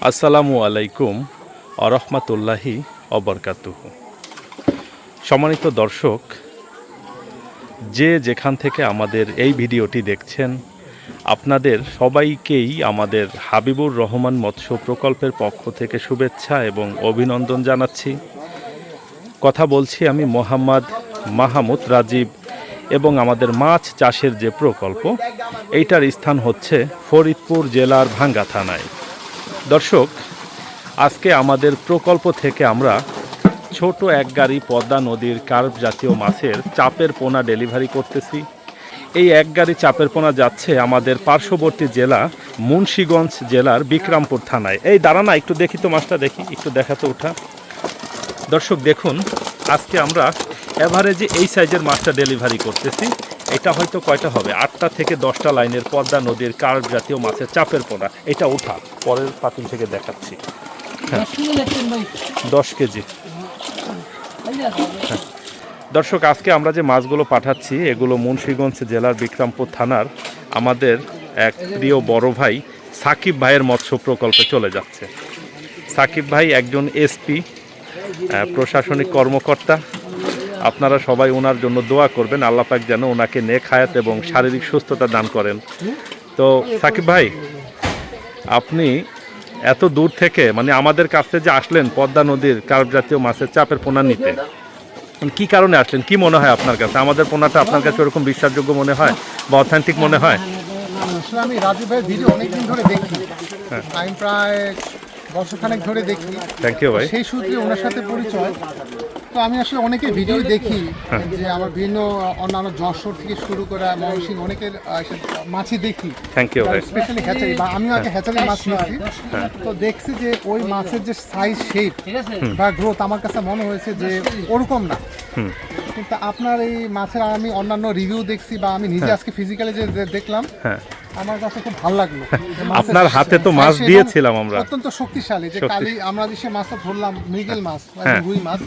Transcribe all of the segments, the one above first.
আসসালামু আলাইকুম আরহামাতুল্লাহি অবরকাতুহু। সম্মানিত দর্শক, যে যেখান থেকে আমাদের এই ভিডিওটি দেখছেন, আপনাদের সবাইকেই আমাদের হাবিবুর রহমান মৎস্য প্রকল্পের পক্ষ থেকে শুভেচ্ছা এবং অভিনন্দন জানাচ্ছি। কথা বলছি আমি মোহাম্মদ মাহমুদ রাজীব, এবং আমাদের মাছ চাষের যে প্রকল্প, এইটার স্থান হচ্ছে ফরিদপুর জেলার ভাঙ্গা থানায়। দর্শক, আজকে আমাদের প্রকল্প থেকে আমরা ছোট এক গাড়ি পদ্মা নদীর কার্প জাতীয় মাছের চাপের পোনা ডেলিভারি করতেছি। এই এক গাড়ি চাপের পোনা যাচ্ছে আমাদের পার্শ্ববর্তী জেলা মুন্সিগঞ্জ জেলার বিক্রমপুর থানায়। এই দাঁড়ানা, একটু দেখি তো মাছটা, দেখি একটু দেখাতে ওঠা। দর্শক দেখুন, আজকে আমরা এভারেজে এই সাইজের মাছটা ডেলিভারি করতেছি। এটা হয়তো কয়টা হবে, 8টা থেকে 10টা লাইনের পদ্মা নদীর কার্প জাতীয় মাছের চাপের পোনা। এটা ওঠা, পরের পাতিল থেকে দেখাচ্ছি। 10 কেজি। দর্শক, আজকে আমরা যে মাছগুলো পাঠাচ্ছি এগুলো মুন্সিগঞ্জ জেলার বিক্রমপুর থানার আমাদের এক প্রিয় বড় ভাই সাকিব ভাইয়ের মৎস্য প্রকল্পে চলে যাচ্ছে। সাকিব ভাই একজন এসপি, প্রশাসনিক কর্মকর্তা। আপনারা সবাই ওনার জন্য দোয়া করবেন, আল্লাহ পাক যেন ওনাকে নেক হায়াত এবং শারীরিক সুস্থতা দান করেন। তো সাকিব ভাই, আপনি এত দূর থেকে মানে আমাদের কাছে যে আসলেন পদ্মা নদীর কার্প জাতীয় মাছের চাপের পোনা নিতে, কি কারণে আসলেন? কি মনে হয় আপনার কাছে আমাদের পোনাটা আপনার কাছে ওরকম বিশ্বাসযোগ্য মনে হয় বা অথেন্টিক মনে হয়? আমি রাজীব ভাইয়ের ভিডিও অনেকদিন ধরে দেখি, আমি প্রায় বছরখানেক ধরে দেখি। থ্যাংক ইউ ভাই। সেই সূত্রে ওনার সাথে পরিচয়। তো আমি আসলে অনেকের ভিডিও দেখি, যে আমার বিভিন্ন অন্যান্য যশোর থেকে শুরু করে ময়মনসিংহ অনেকের মাছই দেখি। থ্যাংক ইউ ভাই। স্পেশালি হ্যাচারি, বা আমিও আগে হ্যাচারি মাছ নিয়েছি। তো দেখছি যে ওই মাছের যে সাইজ, শেপ বা গ্রোথ আমার কাছে মনে হয়েছে যে ওরকম না। কিন্তু আপনার এই মাছের আমি অন্যান্য রিভিউ দেখছি, বা আমি নিজে আজকে ফিজিক্যালি যে দেখলাম, আমার কাছে খুব ভালো লাগলো। আপনার হাতে তো মাছ দিয়েছিলাম আমরা, অত্যন্ত শক্তিশালী। যে কালি আমরা যে মাছটা ধরলাম, মৃগেল মাছ, রুই মাছ,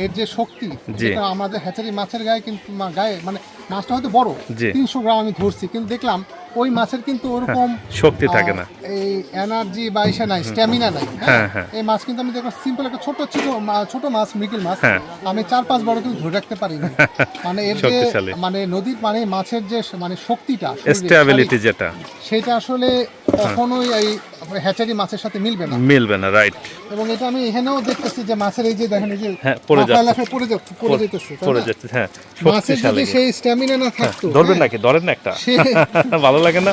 এর যে শক্তি, যেটা আমাদের হ্যাচারি মাছের গায়ে কিন্তু গায়ে মানে মাছটা হয়তো বড় 300 গ্রাম আমি ধরছি, কিন্তু দেখলাম ওই মাছের কিন্তু ওরকম শক্তি থাকে না, এই এনার্জি বা ইসে নাই, স্ট্যামিনা নাই। এই মাছ কিন্তু আমি দেখলাম সিম্পল একটা ছোট মাছ, মৃগেল মাছ, আমি 4-5 বড় কিন্তু ধরে রাখতে পারি না। মানে এর যে মানে নদীর মানে মাছের যে মানে শক্তিটা, স্টেবিলিটি যেটা, সেটা আসলে কখনোই এই হ্যাচারি মাছের সাথে মিলবে না। রাইট। এবং এটা আমি এখানেও দেখতেছি যে মাছের এই যে দেখেন, এই যে পড়ে যাচ্ছে, হ্যাঁ, মাছের যদি সেই স্ট্যামিনা না থাকতো, ধরবেন নাকি? ধরেন না একটা, ভালো লাগে না?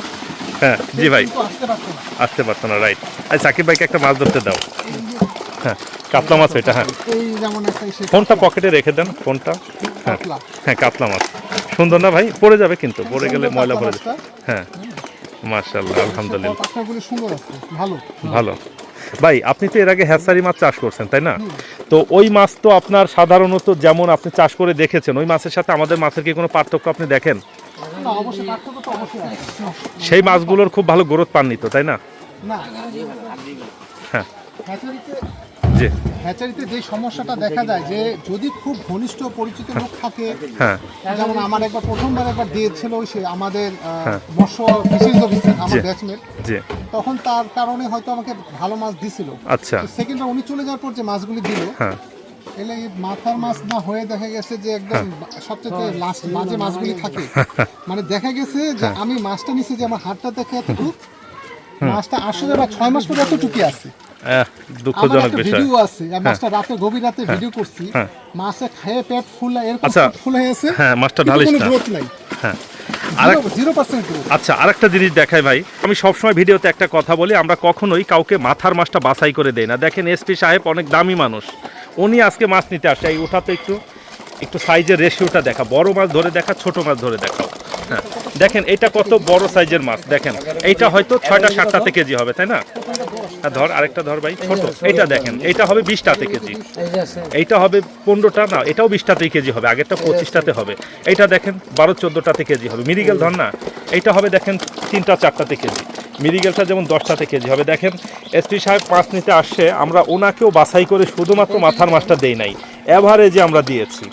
হ্যাঁ জি ভাই, আসতে পারতো না। রাইট। আচ্ছা, সাকিব ভাইকে একটা মাছ ধরতে দাও। হ্যাঁ, কাতলা মাছ এটা। হ্যাঁ, এই যেমন একটা ফোনটা পকেটে রেখে দেন, ফোনটা। হ্যাঁ, কাতলা মাছ সুন্দর না ভাই? পড়ে যাবে কিন্তু, পড়ে গেলে ময়লা পড়ে যাবে। হ্যাঁ, মাশাআল্লাহ, আলহামদুলিল্লাহ, সুন্দর আছে, ভালো। ভাই, আপনি তো এর আগে হ্যাচারি মাছ চাষ করছেন, তাই না? তো ওই মাছ তো আপনার সাধারণত যেমন আপনি চাষ করে দেখেছেন, ওই মাছের সাথে আমাদের মাছের কি কোনো পার্থক্য আপনি দেখেন? সেই মাছগুলোর খুব ভালো গ্রোথ পাননি তো, তাই না? হ্যাঁ, জি। হ্যাচারিতে যে সমস্যাটা দেখা যায়, যে যদি খুব ঘনিষ্ঠ পরিচিত লোক থাকে, যেমন আমার প্রথমবার একবার দিয়েছিল সে আমাদের মৎস্য ফিশিংস অফিসার, আমার ব্যাচমেট, তখন তার কারণে হয়তো আমাকে ভালো মাছ দিছিল। আচ্ছা, সেকেন্ডবার উনি চলে যাওয়ার পর যে মাছগুলি দিল, এলে মাথার মাছ না হয়ে দেখা গেছে যে একদম সবচেয়ে লাস্ট মাঝে মাছগুলি থাকে। মানে দেখা গেছে যে আমি মাছটা নিছি, যে আমার হাতটা দেখে এতটুকু, মাছটা আসলে বা 6 মাস পরে এতটুকু আছে। দুঃখজনক বিষয়। ভিডিও আছে, মাছটা রাতে গভীর রাতে ভিডিও করছি, মাছে খেয়ে পেট ফুল এরকম ফুল হয়ে আছে। হ্যাঁ, মাছটা ঢালিস না, গ্রোথ নাই। হ্যাঁ, 0% গ্রোথ। আচ্ছা, আরেকটা জিনিস দেখাই ভাই, আমি সবসময় ভিডিওতে একটা কথা বলি, আমরা কখনোই কাউকে মাথার মাছটা বাছাই করে দেই না। দেখেন, এসপি সাহেব অনেক দামি মানুষ, উনি আজকে মাছ নিতে আসে। এই ওঠাতে একটু সাইজের রেশিওটা দেখা, বড় মাছ ধরে দেখা, ছোট মাছ ধরে দেখাও। হ্যাঁ, দেখেন এটা কত বড় সাইজের মাছ। দেখেন, এইটা হয়তো 6টা-7টাতে কেজি হবে, তাই না? ধর, আরেকটা ধর ভাই, ছোট। এইটা দেখেন, এইটা হবে 20টাতে কেজি, এইটা হবে 15টা, না এটাও 20টাতেই কেজি হবে, আগেরটা 25টাতে হবে। এইটা দেখেন 12-14টাতে কেজি হবে। মিরিগেল ধর না, এইটা হবে দেখেন 3টা-4টাতে কেজি। মিরিগেলটা যেমন 10টাতে কেজি হবে। দেখেন, এসপি সাহেব মাছ নিতে আসছে, আমরা ওনাকেও বাছাই করে শুধুমাত্র মাথার মাছটা দেই নাই, এভারেজে আমরা দিয়েছি।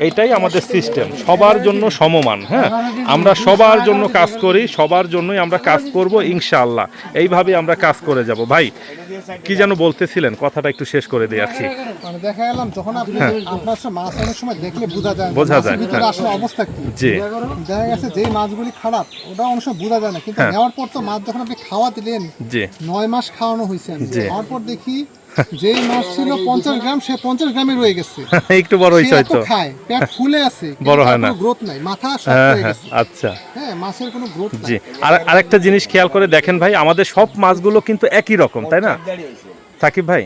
এইটাই আমাদের সিস্টেম, সবার জন্য সমমান। হ্যাঁ, আমরা সবার জন্য কাজ করি, সবার জন্যই আমরা কাজ করব ইনশাআল্লাহ। এইভাবে আমরা কাজ করে যাব। ভাই কি যেন বলতেছিলেন, কথাটা একটু শেষ করে দিই আর কি। মানে দেখা গেলাম যখন আপনি আপনার সাথে মাছ অনেক সময় দেখলে বোঝা যায় হ্যাঁ। আসলে অবস্থা কি। জি, দেখা গেছে যেই মাছগুলি খারাপ ওটা অনেক সময় বোঝা যায় না, কিন্তু নেওয়ার পর তো মাছ যখন আপনি খাওয়া দিলেন, জি 9 মাস খাওয়ানো হয়েছে, খাওয়ার পর দেখি যেই মাছ ছিল 50 গ্রাম, সে 50 গ্রামে রয়ে গেছে। একটু বড় হইছে হয়তো, খায়, পেট ফুলে আছে, বড় হয় না, গ্রোথ নাই, মাথা শক্ত হয়ে গেছে। আচ্ছা, হ্যাঁ, মাছের কোনো গ্রোথ নাই। জি। আর আরেকটা জিনিস খেয়াল করে দেখেন ভাই, আমাদের সব মাছগুলো কিন্তু একই রকম, তাই না সাকিব ভাই?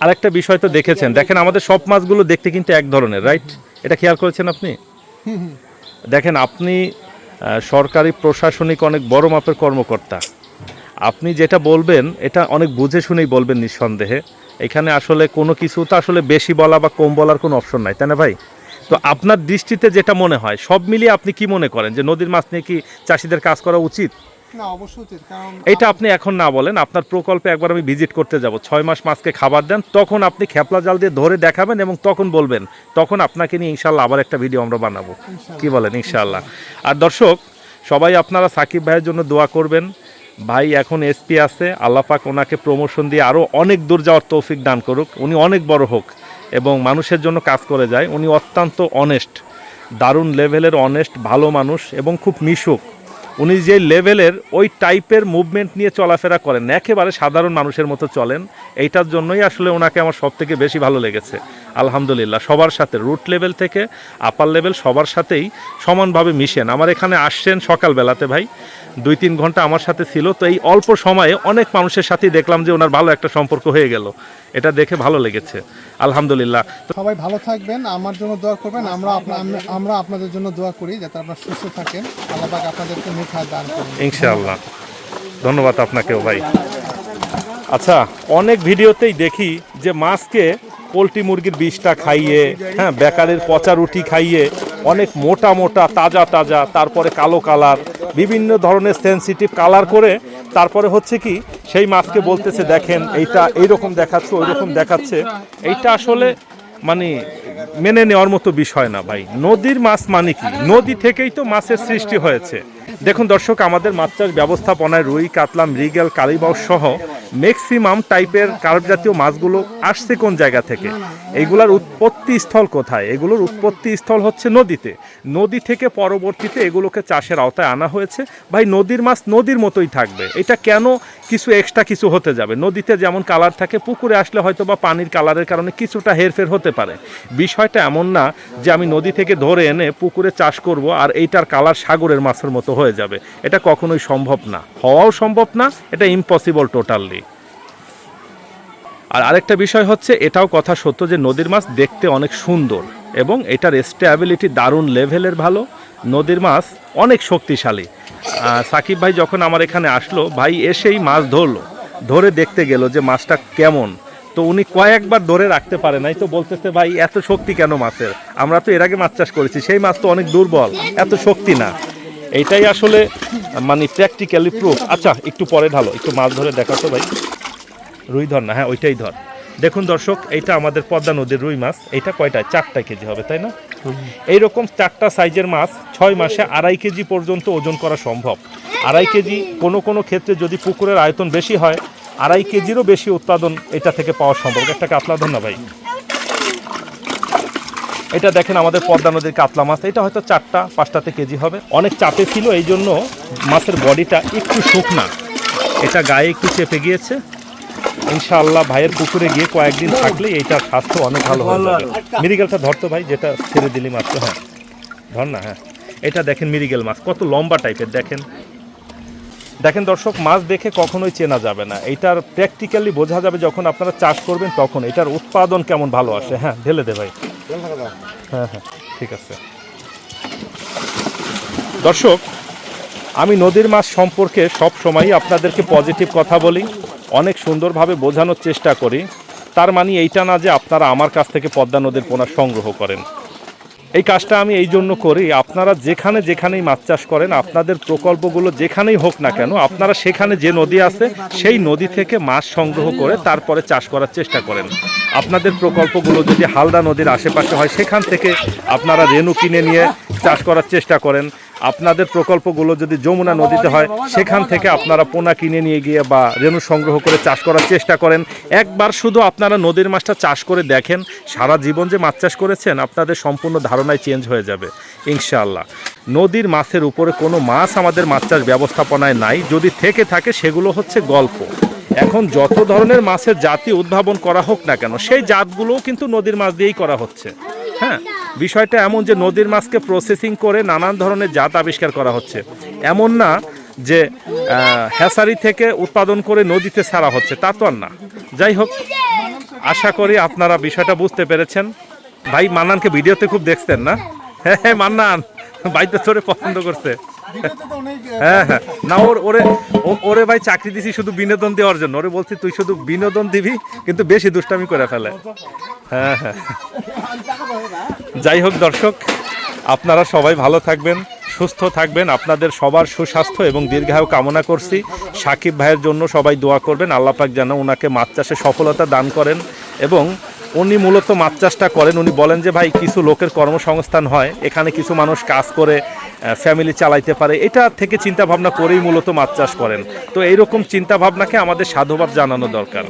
আরেকটা বিষয় তো দেখেছেন, দেখেন আমাদের সব মাছগুলো দেখতে কিন্তু এক ধরনের, রাইট? এটা খেয়াল করেছেন আপনি? দেখেন, আপনি সরকারি প্রশাসনিক অনেক বড় মাপের কর্মকর্তা, আপনি যেটা বলবেন এটা অনেক বুঝে শুনেই বলবেন নিঃসন্দেহে। এখানে আসলে কোনো কিছু তো আসলে বেশি বলা বা কম বলার কোনো অপশন নাই, তাই না ভাই? তো আপনার দৃষ্টিতে যেটা মনে হয়, সব মিলিয়ে আপনি কি মনে করেন যে নদীর মাছ নিয়ে কি চাষিদের কাজ করা উচিত? না, অবশ্যই উচিত, কারণ এটা আপনি এখন না বলেন, আপনার প্রকল্পে একবার আমি ভিজিট করতে যাব, 6 মাস মাছকে খাবার দেন, তখন আপনি খেপলা জাল দিয়ে ধরে দেখাবেন এবং তখন বলবেন, তখন আপনাকে নিয়ে ইনশাল্লাহ আবার একটা ভিডিও আমরা বানাবো। কি বলেন? ইনশাল্লাহ। আর দর্শক সবাই আপনারা সাকিব ভাইয়ের জন্য দোয়া করবেন। ভাই এখন এসপি আছে, আল্লাহ পাক ওনাকে প্রমোশন দিয়ে আরও অনেক দূর যাওয়ার তৌফিক দান করুক, উনি অনেক বড় হোক এবং মানুষের জন্য কাজ করে যায়। উনি অত্যন্ত অনেস্ট, দারুণ লেভেলের অনেস্ট, ভালো মানুষ এবং খুব মিশুক। উনি যে লেভেলের ওই টাইপের মুভমেন্ট নিয়ে চলাফেরা করেন, একেবারে সাধারণ মানুষের মতো চলেন, এইটার জন্যই আসলে ওনাকে আমার সব থেকে বেশি ভালো লেগেছে। আলহামদুলিল্লাহ, সবার সাথে রুট লেভেল থেকে আপার লেভেল সবার সাথেই সমানভাবে মিশেন। আমার এখানে আসছেন সকালবেলাতে ভাই, 2-3 ঘন্টা আমার সাথে ছিল, তো এই অল্প সময়ে অনেক মানুষের সাথেই দেখলাম যে ওনার ভালো একটা সম্পর্ক হয়ে গেল, এটা দেখে ভালো লেগেছে আলহামদুলিল্লাহ। তো সবাই ভালো থাকবেন, আমার জন্য দোয়া করবেন, আমরা আপনাদের জন্য দোয়া করি যাতে আপনারা সুস্থ থাকেন, আল্লাহ পাক আপনাদেরকে নেক দান করুন ইনশাআল্লাহ। ধন্যবাদ আপনাকেও ভাই। আচ্ছা, অনেক ভিডিওতেই দেখি যে মাছকে পোলট্রি মুরগির বিষটা খাইয়ে, হ্যাঁ, বেকারের পচা রুটি খাইয়ে, অনেক মোটা মোটা তাজা তাজা, তারপরে কালো কালার, বিভিন্ন ধরনের সেনসিটিভ কালার করে তারপরে হচ্ছে কি সেই মাছকে বলতেছে দেখেন এইটা এইরকম দেখাচ্ছে, ওই রকম দেখাচ্ছে। এইটা আসলে মানে মেনে নেওয়ার মতো বিষয় না ভাই। নদীর মাছ মানে কি? নদী থেকেই তো মাছের সৃষ্টি হয়েছে। দেখুন দর্শক, আমাদের মাছ চাষ ব্যবস্থাপনায় রুই, কাতলা, মৃগেল, কালীবাউস সহ ম্যাক্সিমাম টাইপের কার্প জাতীয় মাছগুলো আসছে কোন জায়গা থেকে? এইগুলোর উৎপত্তি স্থল কোথায়? এগুলোর উৎপত্তি স্থল হচ্ছে নদীতে। নদী থেকে পরবর্তীতে এগুলোকে চাষের আওতায় আনা হয়েছে। ভাই, নদীর মাছ নদীর মতোই থাকবে, এটা কেন কিছু এক্সট্রা কিছু হতে যাবে? নদীতে যেমন কালার থাকে, পুকুরে আসলে হয়তো বা পানির কালারের কারণে কিছুটা হেরফের হতে পারে। বিষয়টা এমন না যে আমি নদী থেকে ধরে এনে পুকুরে চাষ করব আর এইটার কালার সাগরের মাছের মতো হয়ে যাবে, এটা কখনোই সম্ভব না, হওয়াও সম্ভব না, এটা ইম্পসিবল টোটালি। আর আরেকটা বিষয় হচ্ছে, এটাও কথা সত্য যে নদীর মাছ দেখতে অনেক সুন্দর এবং এটার স্টেবিলিটি দারুণ লেভেলের ভালো। নদীর মাছ অনেক শক্তিশালী। সাকিব ভাই যখন আমার এখানে আসলো, ভাই এসেই মাছ ধরলো, ধরে দেখতে গেল যে মাছটা কেমন। তো উনি কয়েকবার ধরে রাখতে পারে নাই, তো বলতেছে ভাই এত শক্তি কেন মাছের? আমরা তো এর আগে মাছ চাষ করেছি, সেই মাছ তো অনেক দুর্বল, এত শক্তি না। এইটাই আসলে মানে প্র্যাকটিক্যালি প্রুফ। আচ্ছা, একটু পরে ঢালো, একটু মাছ ধরে দেখাতো ভাই। রুই ধর না, হ্যাঁ ওইটাই ধর। দেখুন দর্শক, এইটা আমাদের পদ্মা নদীর রুই মাছ। এইটা কয়টায়? 4টা কেজি হবে, তাই না? এইরকম 4টা সাইজের মাছ 6 মাসে 2.5 কেজি পর্যন্ত ওজন করা সম্ভব। 2.5 কেজি, কোনো কোনো ক্ষেত্রে যদি পুকুরের আয়তন বেশি হয় 2.5 কেজিরও বেশি উৎপাদন এটা থেকে পাওয়া সম্ভব। একটা কাতলা ধর না ভাই। এটা দেখেন আমাদের পদ্মা নদীর কাতলা মাছ, এটা হয়তো 4টা-5টাতে কেজি হবে। অনেক চাপে ছিল, এই জন্য মাছের বডিটা একটু শুকনা, এটা গায়ে একটু চেপে গিয়েছে। ইনশাআল্লাহ ভাইয়ের পুকুরে গিয়ে কয়েকদিন থাকলে এইটার স্বাস্থ্য অনেক ভালো হয়ে যাবে। মিরিগেলটা ধরতো ভাই, যেটা ছেড়ে দিলি মাত্র, হ্যাঁ ধর না। হ্যাঁ, এটা দেখেন মিরিগেল মাছ, কত লম্বা টাইপের দেখেন। দেখেন দর্শক, মাছ দেখে কখনোই চেনা যাবে না, এইটার প্র্যাকটিক্যালি বোঝা যাবে যখন আপনারা চাষ করবেন, তখন এটার উৎপাদন কেমন ভালো আসে। হ্যাঁ, ঢেলে দে ভাই। হ্যাঁ হ্যাঁ, ঠিক আছে। দর্শক, আমি নদীর মাছ সম্পর্কে সব সময়ই আপনাদেরকে পজিটিভ কথা বলি, অনেক সুন্দরভাবে বোঝানোর চেষ্টা করি। তার মানে এইটা না যে আপনারা আমার কাছ থেকে পদ্মা নদীর পোনা সংগ্রহ করেন। এই কাজটা আমি এই জন্য করি, আপনারা যেখানেই মাছ চাষ করেন, আপনাদের প্রকল্পগুলো যেখানেই হোক না কেন, আপনারা সেখানে যে নদী আছে সেই নদী থেকে মাছ সংগ্রহ করে তারপরে চাষ করার চেষ্টা করেন। আপনাদের প্রকল্পগুলো যদি হালদা নদীর আশেপাশে হয়, সেখান থেকে আপনারা রেনু কিনে নিয়ে চাষ করার চেষ্টা করেন। আপনাদের প্রকল্পগুলো যদি যমুনা নদীতে হয়, সেখান থেকে আপনারা পোনা কিনে নিয়ে গিয়ে বা রেনু সংগ্রহ করে চাষ করার চেষ্টা করেন। একবার শুধু আপনারা নদীর মাছটা চাষ করে দেখেন, সারা জীবন যে মাছ চাষ করেছেন আপনাদের সম্পূর্ণ ধারণায় চেঞ্জ হয়ে যাবে ইনশাআল্লাহ। নদীর মাছের উপরে কোনো মাছ আমাদের মাছ চাষ ব্যবস্থাপনায় নাই, যদি থেকে থাকে সেগুলো হচ্ছে গল্প। এখন যত ধরনের মাছের জাতি উদ্ভাবন করা হোক না কেন, সেই জাতগুলোও কিন্তু নদীর মাছ দিয়েই করা হচ্ছে। হ্যাঁ, বিষয়টা এমন যে নদীর মাছকে প্রসেসিং করে নানান ধরনের জাত আবিষ্কার করা হচ্ছে। এমন না যে হ্যাচারি থেকে উৎপাদন করে নদীতে ছাড়া হচ্ছে, তা তো আর না। যাই হোক, আশা করি আপনারা বিষয়টা বুঝতে পেরেছেন। ভাই মান্নানকে ভিডিওতে খুব দেখছেন না? হ্যাঁ মান্নান বাইতে তোরে পছন্দ করছে। হ্যাঁ হ্যাঁ, না ওরে ভাই চাকরি দিছি শুধু বিনোদন দেওয়ার জন্য। ওরে বলছি তুই শুধু বিনোদন দিবি, কিন্তু বেশি দুষ্টামি করে ফেলে। হ্যাঁ হ্যাঁ, যাই হোক দর্শক, আপনারা সবাই ভালো থাকবেন, সুস্থ থাকবেন। আপনাদের সবার সুস্বাস্থ্য এবং দীর্ঘায়ু কামনা করছি। সাকিব ভাইয়ের জন্য সবাই দোয়া করবেন, আল্লাহ পাক যেন ওনাকে মাছ চাষে সফলতা দান করেন। এবং উনি মূলত মাছ চাষটা করেন, উনি বলেন যে ভাই কিছু লোকের কর্মসংস্থান হয়, এখানে কিছু মানুষ কাজ করে ফ্যামিলি চালাইতে পারে, এটা থেকে চিন্তা ভাবনা করেই মূলত মাছ চাষ করেন। তো এইরকম চিন্তা ভাবনাকে আমাদের সাধুবাদ জানানো দরকার।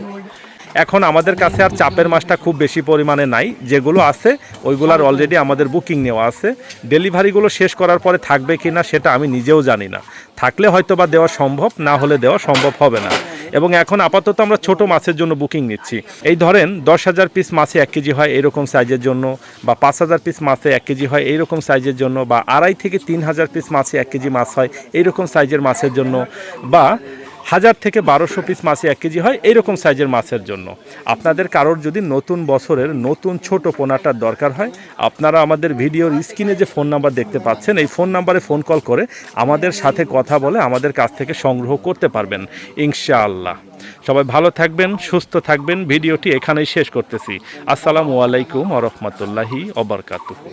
এখন আমাদের কাছে আর চাপের মাছটা খুব বেশি পরিমাণে নাই, যেগুলো আছে ওইগুলার অলরেডি আমাদের বুকিং নেওয়া আছে। ডেলিভারিগুলো শেষ করার পরে থাকবে কি না সেটা আমি নিজেও জানি না। থাকলে হয়তো বা দেওয়া সম্ভব, না হলে দেওয়া সম্ভব হবে না। এবং এখন আপাতত আমরা ছোট মাছের জন্য বুকিং নিচ্ছি। এই ধরেন 10,000 পিস মাছে 1 কেজি হয় এইরকম সাইজের জন্য, বা 5,000 পিস মাছে 1 কেজি হয় এইরকম সাইজের জন্য, বা 2.5 থেকে 3,000 পিস মাছে 1 কেজি মাছ হয় এইরকম সাইজের মাছের জন্য, বা 1000 থেকে 1200 পিস মাছে 1 কেজি হয় এইরকম সাইজের মাছের জন্য। আপনাদের কারোর যদি নতুন বছরের নতুন ছোট পোনাটার দরকার হয়, আপনারা আমাদের ভিডিওর স্ক্রিনে যে ফোন নাম্বার দেখতে পাচ্ছেন, এই ফোন নাম্বারে ফোন কল করে আমাদের সাথে কথা বলে আমাদের কাছ থেকে সংগ্রহ করতে পারবেন ইনশাআল্লাহ। সবাই ভালো থাকবেন, সুস্থ থাকবেন। ভিডিওটি এখানেই শেষ করতেছি। আসসালামু আলাইকুম ওয়া রাহমাতুল্লাহি ওয়া বারাকাতুহু।